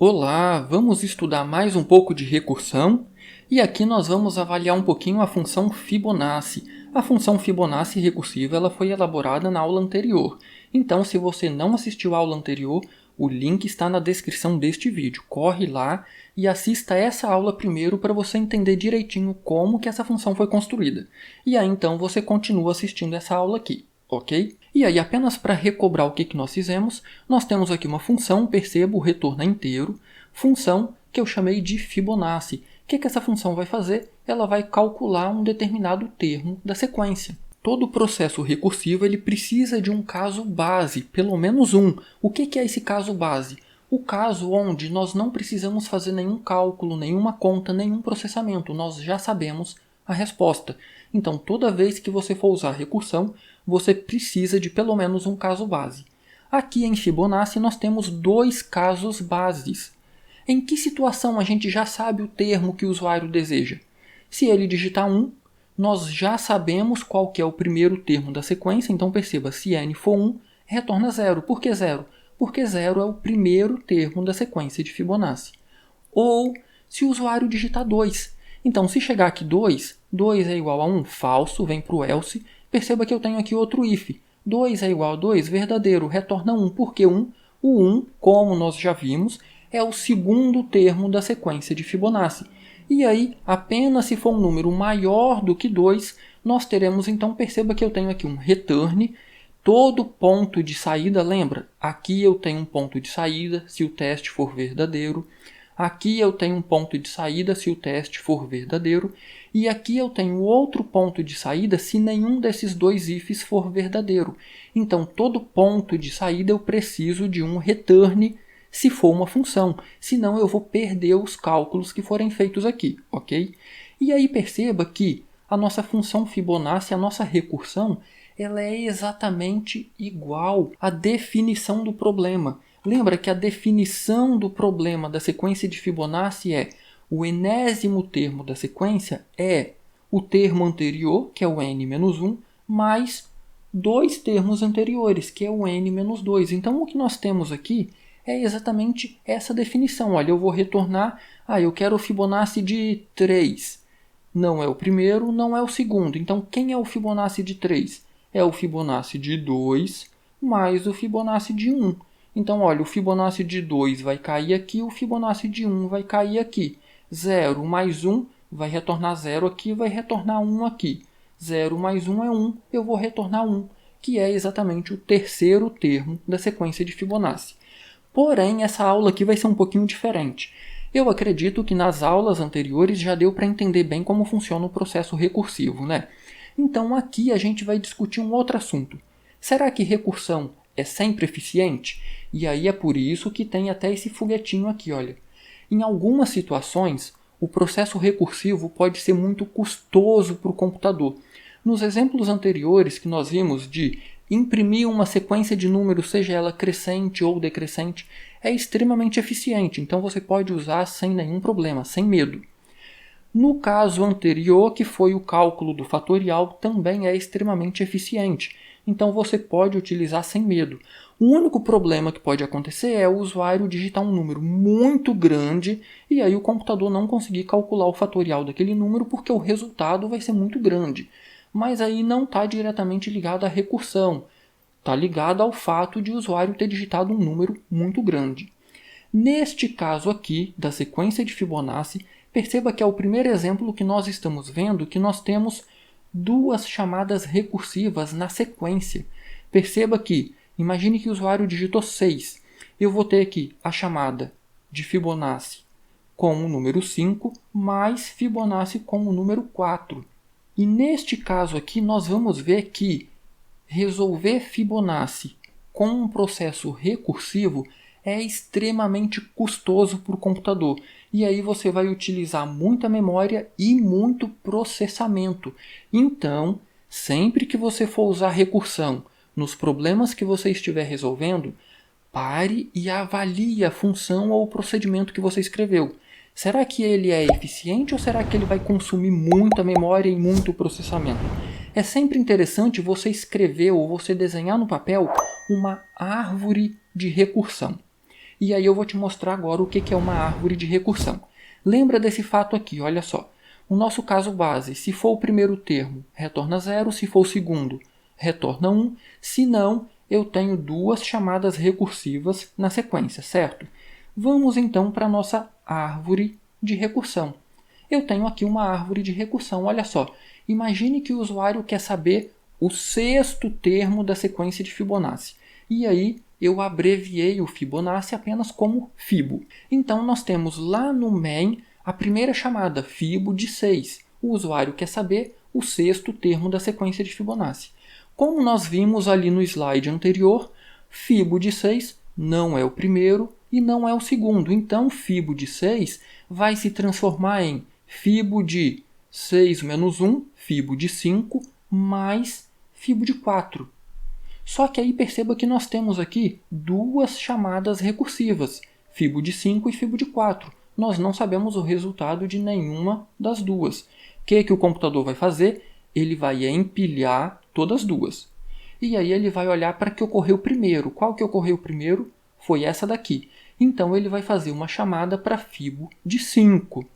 Olá, vamos estudar mais um pouco de recursão e aqui nós vamos avaliar um pouquinho a função Fibonacci. A função Fibonacci recursiva ela foi elaborada na aula anterior, então se você não assistiu a aula anterior, o link está na descrição deste vídeo. Corre lá e assista essa aula primeiro para você entender direitinho como que essa função foi construída. E aí então você continua assistindo essa aula aqui, ok? E aí, apenas para recobrar o que nós fizemos, nós temos aqui uma função, perceba, o retorno é inteiro, função que eu chamei de Fibonacci. O que essa função vai fazer? Ela vai calcular um determinado termo da sequência. Todo processo recursivo ele precisa de um caso base, pelo menos um. O que é esse caso base? O caso onde nós não precisamos fazer nenhum cálculo, nenhuma conta, nenhum processamento. Nós já sabemos a resposta. Então, toda vez que você for usar recursão, você precisa de pelo menos um caso base. Aqui em Fibonacci nós temos dois casos bases. Em que situação a gente já sabe o termo que o usuário deseja? Se ele digitar 1, nós já sabemos qual que é o primeiro termo da sequência, então perceba, se n for 1, retorna 0. Por que 0? Porque 0 é o primeiro termo da sequência de Fibonacci. Ou se o usuário digitar 2. Então, se chegar aqui 2 é igual a 1, falso, vem para o else. Perceba que eu tenho aqui outro if. 2 é igual a 2, verdadeiro, retorna 1. Por que 1? O 1, como nós já vimos, é o segundo termo da sequência de Fibonacci. E aí, apenas se for um número maior do que 2, nós teremos, então, perceba que eu tenho aqui um return. Todo ponto de saída, lembra? Aqui eu tenho um ponto de saída se o teste for verdadeiro. Aqui eu tenho um ponto de saída se o teste for verdadeiro. E aqui eu tenho outro ponto de saída se nenhum desses dois ifs for verdadeiro. Então, todo ponto de saída eu preciso de um return se for uma função. Senão eu vou perder os cálculos que forem feitos aqui, ok? E aí perceba que a nossa função Fibonacci, a nossa recursão, ela é exatamente igual à definição do problema. Lembra que a definição do problema da sequência de Fibonacci é o enésimo termo da sequência é o termo anterior, que é o n-1, mais dois termos anteriores, que é o n-2. Então, o que nós temos aqui é exatamente essa definição. Olha, eu vou retornar, eu quero o Fibonacci de 3. Não é o primeiro, não é o segundo. Então, quem é o Fibonacci de 3? É o Fibonacci de 2 mais o Fibonacci de 1. Então, olha, o Fibonacci de 2 vai cair aqui, o Fibonacci de 1 vai cair aqui. 0 mais 1 vai retornar 0 aqui, vai retornar 1 aqui. 0 mais 1 é 1, eu vou retornar 1, que é exatamente o terceiro termo da sequência de Fibonacci. Porém, essa aula aqui vai ser um pouquinho diferente. Eu acredito que nas aulas anteriores já deu para entender bem como funciona o processo recursivo, né? Então, aqui a gente vai discutir um outro assunto. Será que recursão é sempre eficiente? E aí é por isso que tem até esse foguetinho aqui, olha. Em algumas situações, o processo recursivo pode ser muito custoso para o computador. Nos exemplos anteriores que nós vimos de imprimir uma sequência de números, seja ela crescente ou decrescente, é extremamente eficiente. Então você pode usar sem nenhum problema, sem medo. No caso anterior, que foi o cálculo do fatorial, também é extremamente eficiente. Então você pode utilizar sem medo. O único problema que pode acontecer é o usuário digitar um número muito grande e aí o computador não conseguir calcular o fatorial daquele número porque o resultado vai ser muito grande. Mas aí não está diretamente ligado à recursão. Está ligado ao fato de o usuário ter digitado um número muito grande. Neste caso aqui, da sequência de Fibonacci, perceba que é o primeiro exemplo que nós estamos vendo que nós temos duas chamadas recursivas na sequência. Perceba que, imagine que o usuário digitou 6. Eu vou ter aqui a chamada de Fibonacci com o número 5 mais Fibonacci com o número 4. E neste caso aqui nós vamos ver que resolver Fibonacci com um processo recursivo é extremamente custoso para o computador. E aí você vai utilizar muita memória e muito processamento. Então, sempre que você for usar recursão nos problemas que você estiver resolvendo, pare e avalie a função ou o procedimento que você escreveu. Será que ele é eficiente ou será que ele vai consumir muita memória e muito processamento? É sempre interessante você escrever ou você desenhar no papel uma árvore de recursão. E aí eu vou te mostrar agora o que é uma árvore de recursão. Lembra desse fato aqui, olha só. O nosso caso base, se for o primeiro termo, retorna 0, se for o segundo, retorna 1, se não, eu tenho duas chamadas recursivas na sequência, certo? Vamos então para a nossa árvore de recursão. Eu tenho aqui uma árvore de recursão, olha só. Imagine que o usuário quer saber o sexto termo da sequência de Fibonacci. E aí eu abreviei o Fibonacci apenas como Fibo. Então nós temos lá no main a primeira chamada, Fibo de 6. O usuário quer saber o sexto termo da sequência de Fibonacci. Como nós vimos ali no slide anterior, Fibo de 6 não é o primeiro e não é o segundo. Então, Fibo de 6 vai se transformar em Fibo de 6 menos 1, Fibo de 5, mais Fibo de 4. Só que aí perceba que nós temos aqui duas chamadas recursivas, Fibo de 5 e Fibo de 4. Nós não sabemos o resultado de nenhuma das duas. O que o computador vai fazer? Ele vai empilhar todas as duas. E aí ele vai olhar para que ocorreu primeiro. Qual que ocorreu primeiro? Foi essa daqui. Então ele vai fazer uma chamada para Fibo de 5.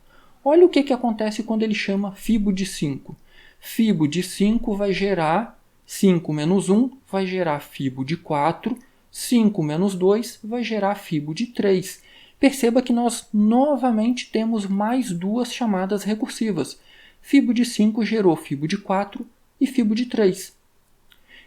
Olha o que acontece quando ele chama Fibo de 5. Fibo de 5 vai gerar 5 menos 1, vai gerar Fibo de 4. 5 menos 2 vai gerar Fibo de 3. Perceba que nós novamente temos mais duas chamadas recursivas. Fibo de 5 gerou Fibo de 4 e Fibo de 3.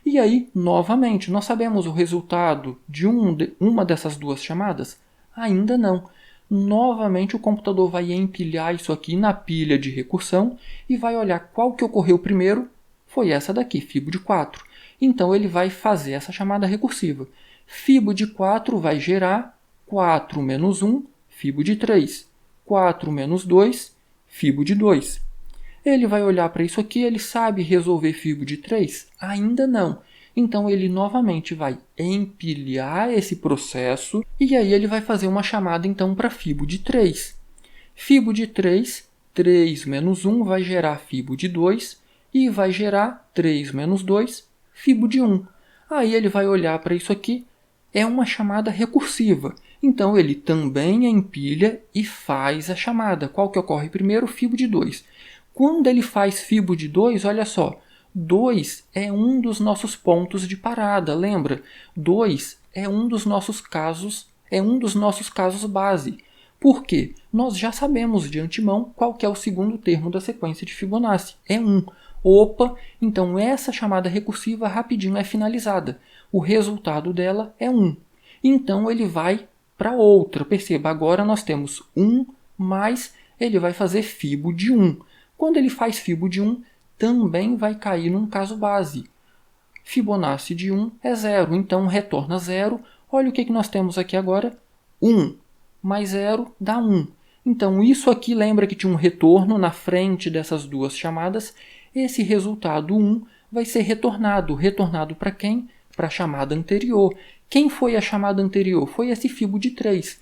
E aí, novamente, nós sabemos o resultado de uma dessas duas chamadas? Ainda não. Novamente o computador vai empilhar isso aqui na pilha de recursão e vai olhar qual que ocorreu primeiro. Foi essa daqui, Fibo de 4. Então ele vai fazer essa chamada recursiva. Fibo de 4 vai gerar 4 menos 1, Fibo de 3. 4 menos 2, Fibo de 2. Ele vai olhar para isso aqui, ele sabe resolver Fibo de 3? Ainda não. Então ele novamente vai empilhar esse processo e aí ele vai fazer uma chamada então para Fibo de 3. Fibo de 3, 3 menos 1 vai gerar Fibo de 2 e vai gerar 3 menos 2, Fibo de 1. Aí ele vai olhar para isso aqui, é uma chamada recursiva. Então ele também empilha e faz a chamada. Qual que ocorre primeiro? Fibo de 2. Quando ele faz Fibo de 2, olha só, 2 é um dos nossos pontos de parada, lembra? 2 é um dos nossos casos base. Por quê? Nós já sabemos de antemão qual que é o segundo termo da sequência de Fibonacci. É 1. Opa, então essa chamada recursiva rapidinho é finalizada. O resultado dela é 1. Então ele vai para outra. Perceba, agora nós temos 1 mais ele vai fazer Fibo de 1. Quando ele faz Fibo de 1, também vai cair num caso base. Fibonacci de 1 é 0, então retorna 0. Olha o que nós temos aqui agora. 1 mais 0 dá 1. Então isso aqui lembra que tinha um retorno na frente dessas duas chamadas. Esse resultado 1 vai ser retornado. Retornado para quem? Para a chamada anterior. Quem foi a chamada anterior? Foi esse Fibo de 3.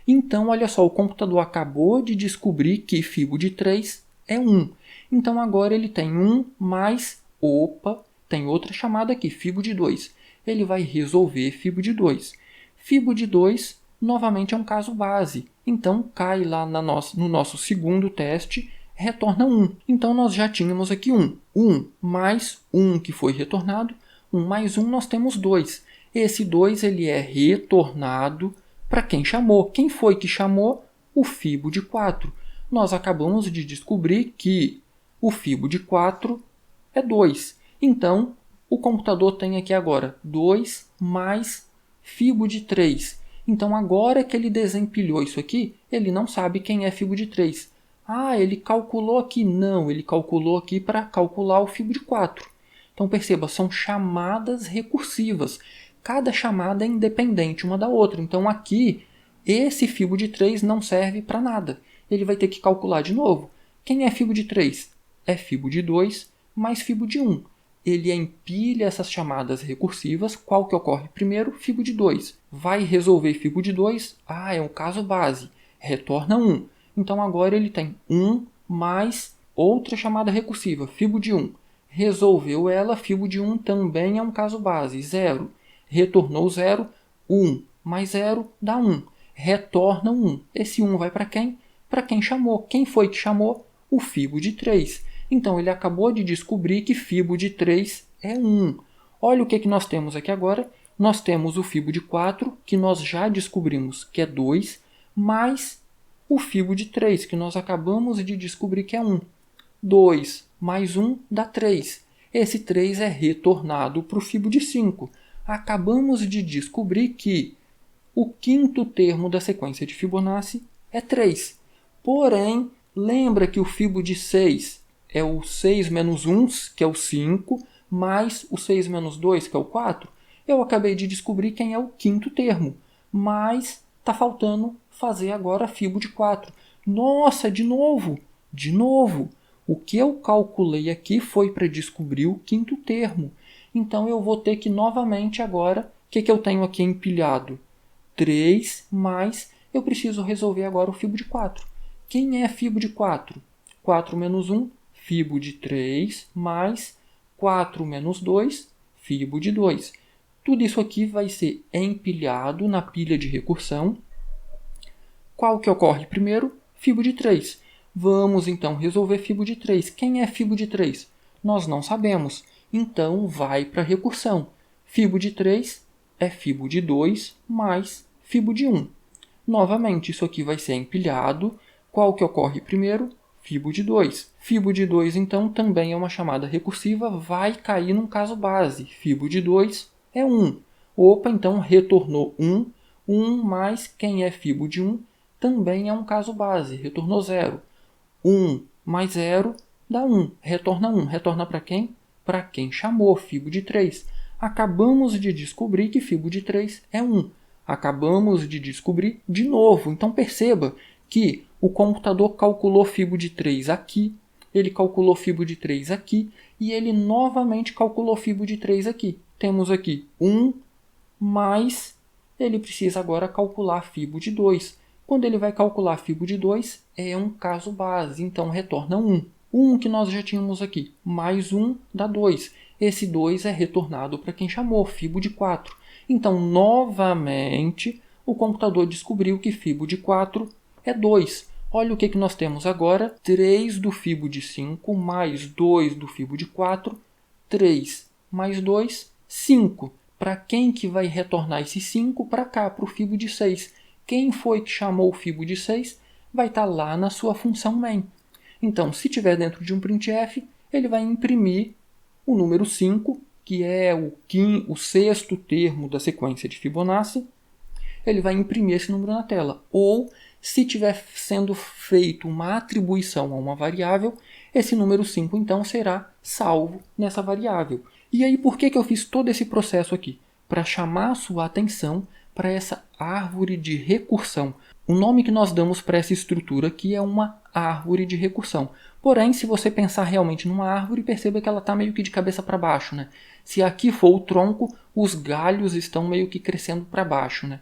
Então, olha só, o computador acabou de descobrir que Fibo de 3 é 1. Então, agora ele tem 1 mais, opa, tem outra chamada aqui, Fibo de 2. Ele vai resolver Fibo de 2. Fibo de 2, novamente, é um caso base. Então, cai lá no nosso segundo teste, retorna 1. Então, nós já tínhamos aqui 1. 1 mais 1 que foi retornado. 1 mais 1, nós temos 2. Esse 2 ele é retornado para quem chamou. Quem foi que chamou? O Fibo de 4. Nós acabamos de descobrir que o Fibo de 4 é 2. Então, o computador tem aqui agora 2 mais Fibo de 3. Então, agora que ele desempilhou isso aqui, ele não sabe quem é Fibo de 3. Ah, ele calculou aqui. Não, ele calculou aqui para calcular o Fibo de 4. Então, perceba, são chamadas recursivas. Cada chamada é independente uma da outra. Então, aqui, esse Fibo de 3 não serve para nada. Ele vai ter que calcular de novo. Quem é Fibo de 3? É Fibo de 2 mais Fibo de 1. Ele empilha essas chamadas recursivas. Qual que ocorre primeiro? Fibo de 2. Vai resolver Fibo de 2? Ah, é um caso base. Retorna 1. Então, agora ele tem 1 mais outra chamada recursiva, Fibo de 1. Resolveu ela, Fibo de 1 também é um caso base, 0. Retornou 0, 1 mais 0 dá 1. retorna 1. Esse 1 vai para quem? Para quem chamou. Quem foi que chamou? O fibo de 3. Então, ele acabou de descobrir que fibo de 3 é 1. Olha o que nós temos aqui agora. Nós temos o fibo de 4, que nós já descobrimos que é 2, mais o fibo de 3, que nós acabamos de descobrir que é 1. 2 mais 1 dá 3. Esse 3 é retornado para o fibo de 5. Acabamos de descobrir que o quinto termo da sequência de Fibonacci é 3. Porém, lembra que o fibo de 6 é o 6 menos 1, que é o 5, mais o 6 menos 2, que é o 4? Eu acabei de descobrir quem é o quinto termo, mas está faltando fazer agora a fibo de 4. Nossa, de novo! De novo! O que eu calculei aqui foi para descobrir o quinto termo. Então, eu vou ter que novamente agora, o que eu tenho aqui empilhado? 3 mais, eu preciso resolver agora o fibo de 4. Quem é fibo de 4? 4 menos 1, fibo de 3, mais 4 menos 2, fibo de 2. Tudo isso aqui vai ser empilhado na pilha de recursão. Qual que ocorre primeiro? Fibo de 3. Vamos então resolver fibo de 3. Quem é fibo de 3? Nós não sabemos. Então vai para a recursão. Fibo de 3 é fibo de 2 mais fibo de 1. Novamente, isso aqui vai ser empilhado. Qual que ocorre primeiro? Fibo de 2. Fibo de 2, então, também é uma chamada recursiva, vai cair num caso base. Fibo de 2 é 1. Opa, então retornou 1. 1 mais quem é fibo de 1 também é um caso base, retornou 0. 1 mais 0 dá 1. Retorna 1. Retorna para quem? Para quem chamou, fibo de 3. Acabamos de descobrir que fibo de 3 é 1. Acabamos de descobrir de novo. Então perceba que o computador calculou fibo de 3 aqui, ele calculou fibo de 3 aqui e ele novamente calculou fibo de 3 aqui. Temos aqui 1 mais, ele precisa agora calcular fibo de 2. Quando ele vai calcular fibo de 2, é um caso base, então retorna 1. 1 que nós já tínhamos aqui, mais 1 dá 2. Esse 2 é retornado para quem chamou, fibo de 4. Então, novamente, o computador descobriu que fibo de 4 é 2. Olha o que nós temos agora. 3 do fibo de 5 mais 2 do fibo de 4. 3 mais 2, 5. Para quem que vai retornar esse 5? Para cá, para o fibo de 6. Quem foi que chamou o fibo de 6? Vai estar lá na sua função main. Então, se tiver dentro de um printf, ele vai imprimir o número 5, que é o sexto termo da sequência de Fibonacci. Ele vai imprimir esse número na tela. Ou, se estiver sendo feito uma atribuição a uma variável, esse número 5, então, será salvo nessa variável. E aí, por que eu fiz todo esse processo aqui? Para chamar a sua atenção para essa árvore de recursão. O nome que nós damos para essa estrutura aqui é uma árvore de recursão. Porém, se você pensar realmente numa árvore, perceba que ela está meio que de cabeça para baixo, né? Se aqui for o tronco, os galhos estão meio que crescendo para baixo, né?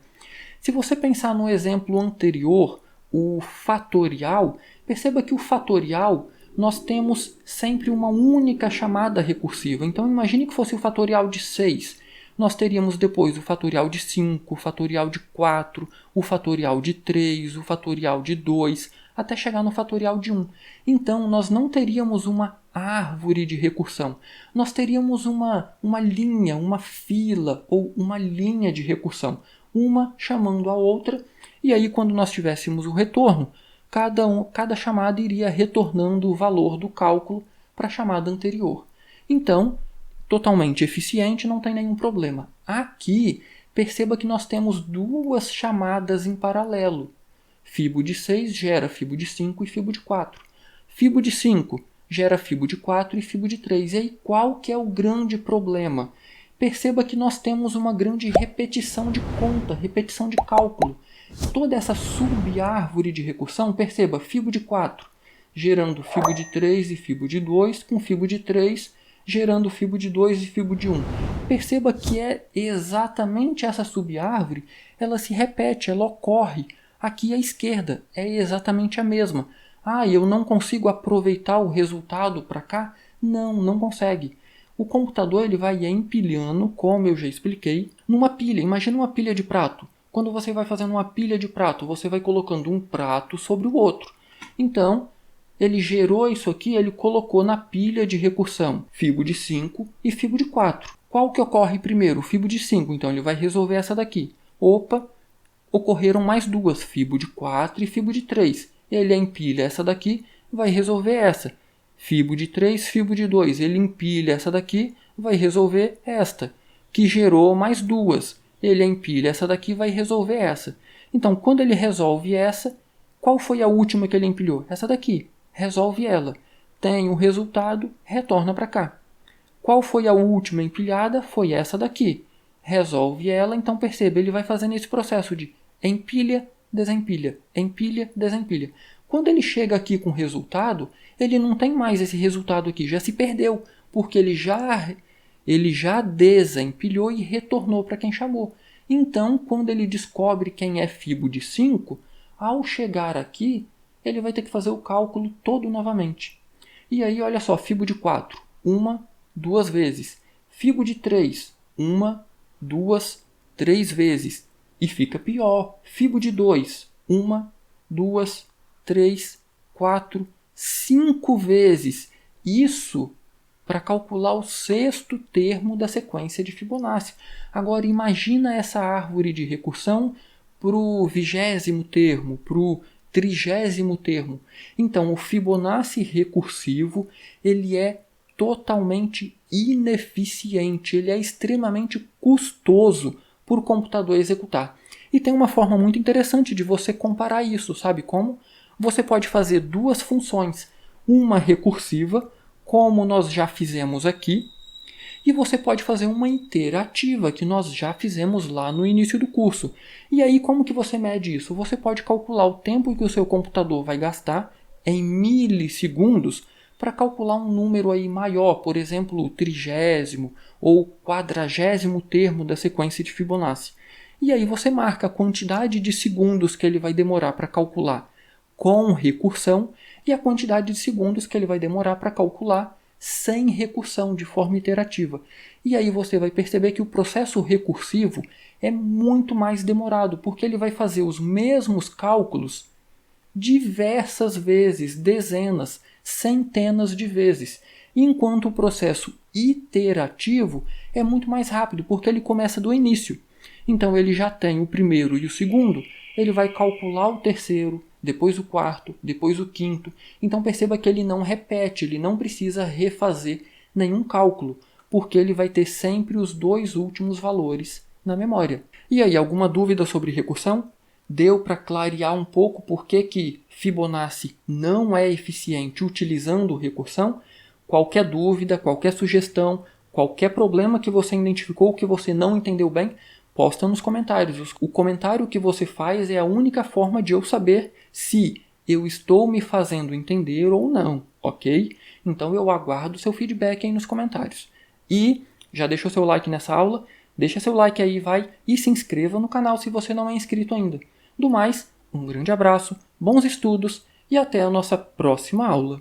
Se você pensar no exemplo anterior, o fatorial, perceba que o fatorial nós temos sempre uma única chamada recursiva. Então, imagine que fosse o fatorial de 6. Nós teríamos depois o fatorial de 5, o fatorial de 4, o fatorial de 3, o fatorial de 2, até chegar no fatorial de 1. Então, nós não teríamos uma árvore de recursão. Nós teríamos uma linha, uma fila ou uma linha de recursão, uma chamando a outra, e aí quando nós tivéssemos o retorno, cada chamada iria retornando o valor do cálculo para a chamada anterior. Então, totalmente eficiente, não tem nenhum problema. Aqui, perceba que nós temos duas chamadas em paralelo. Fibo de 6 gera fibo de 5 e fibo de 4. Fibo de 5 gera fibo de 4 e fibo de 3. E aí, qual que é o grande problema? Perceba que nós temos uma grande repetição de conta, repetição de cálculo. Toda essa sub-árvore de recursão, perceba, fibo de 4 gerando fibo de 3 e fibo de 2, com fibo de 3 gerando fibo de 2 e fibo de 1. Perceba que é exatamente essa sub-árvore, ela se repete, ela ocorre. Aqui à esquerda é exatamente a mesma. Ah, eu não consigo aproveitar o resultado para cá? Não consegue. O computador ele vai empilhando, como eu já expliquei, numa pilha. Imagina uma pilha de prato. Quando você vai fazendo uma pilha de prato, você vai colocando um prato sobre o outro. Então, ele gerou isso aqui, ele colocou na pilha de recursão fibo de 5 e fibo de 4. Qual que ocorre primeiro? O fibo de 5, então ele vai resolver essa daqui. Opa, ocorreram mais duas, fibo de 4 e fibo de 3. Ele empilha essa daqui, vai resolver essa. Fibo de 3, fibo de 2. Ele empilha essa daqui, vai resolver esta, que gerou mais duas. Ele empilha essa daqui, vai resolver essa. Então, quando ele resolve essa, qual foi a última que ele empilhou? Essa daqui. Resolve ela. Tem o resultado, retorna para cá. Qual foi a última empilhada? Foi essa daqui. Resolve ela, então perceba, ele vai fazendo esse processo de empilha, desempilha, empilha, desempilha. Quando ele chega aqui com o resultado, ele não tem mais esse resultado aqui, já se perdeu, porque ele já desempilhou e retornou para quem chamou. Então, quando ele descobre quem é fibo de 5, ao chegar aqui, ele vai ter que fazer o cálculo todo novamente. E aí, olha só, fibo de 4, 1, 2 vezes. Fibo de 3, 1, 2, 3 vezes. E fica pior. Fibo de 2, 1, 2, 3, 4, 5 vezes. Isso para calcular o sexto termo da sequência de Fibonacci. Agora imagina essa árvore de recursão para o 20º termo, para o 30º termo. Então o Fibonacci recursivo ele é totalmente ineficiente, ele é extremamente custoso para o computador executar. E tem uma forma muito interessante de você comparar isso, sabe como? Você pode fazer duas funções, uma recursiva, como nós já fizemos aqui, e você pode fazer uma iterativa, que nós já fizemos lá no início do curso. E aí, como que você mede isso? Você pode calcular o tempo que o seu computador vai gastar em milissegundos para calcular um número aí maior, por exemplo, o 30º ou 40º termo da sequência de Fibonacci. E aí você marca a quantidade de segundos que ele vai demorar para calcular com recursão e a quantidade de segundos que ele vai demorar para calcular sem recursão, de forma iterativa. E aí você vai perceber que o processo recursivo é muito mais demorado, porque ele vai fazer os mesmos cálculos diversas vezes, dezenas, centenas de vezes, enquanto o processo iterativo é muito mais rápido, porque ele começa do início. Então ele já tem o primeiro e o segundo, ele vai calcular o terceiro, depois o quarto, depois o quinto. Então perceba que ele não repete, ele não precisa refazer nenhum cálculo, porque ele vai ter sempre os dois últimos valores na memória. E aí, alguma dúvida sobre recursão? Deu para clarear um pouco por que Fibonacci não é eficiente utilizando recursão? Qualquer dúvida, qualquer sugestão, qualquer problema que você identificou que você não entendeu bem, posta nos comentários. O comentário que você faz é a única forma de eu saber se eu estou me fazendo entender ou não, ok? Então eu aguardo seu feedback aí nos comentários. E já deixou seu like nessa aula? Deixa seu like aí, vai, e se inscreva no canal se você não é inscrito ainda. Do mais, um grande abraço, bons estudos e até a nossa próxima aula.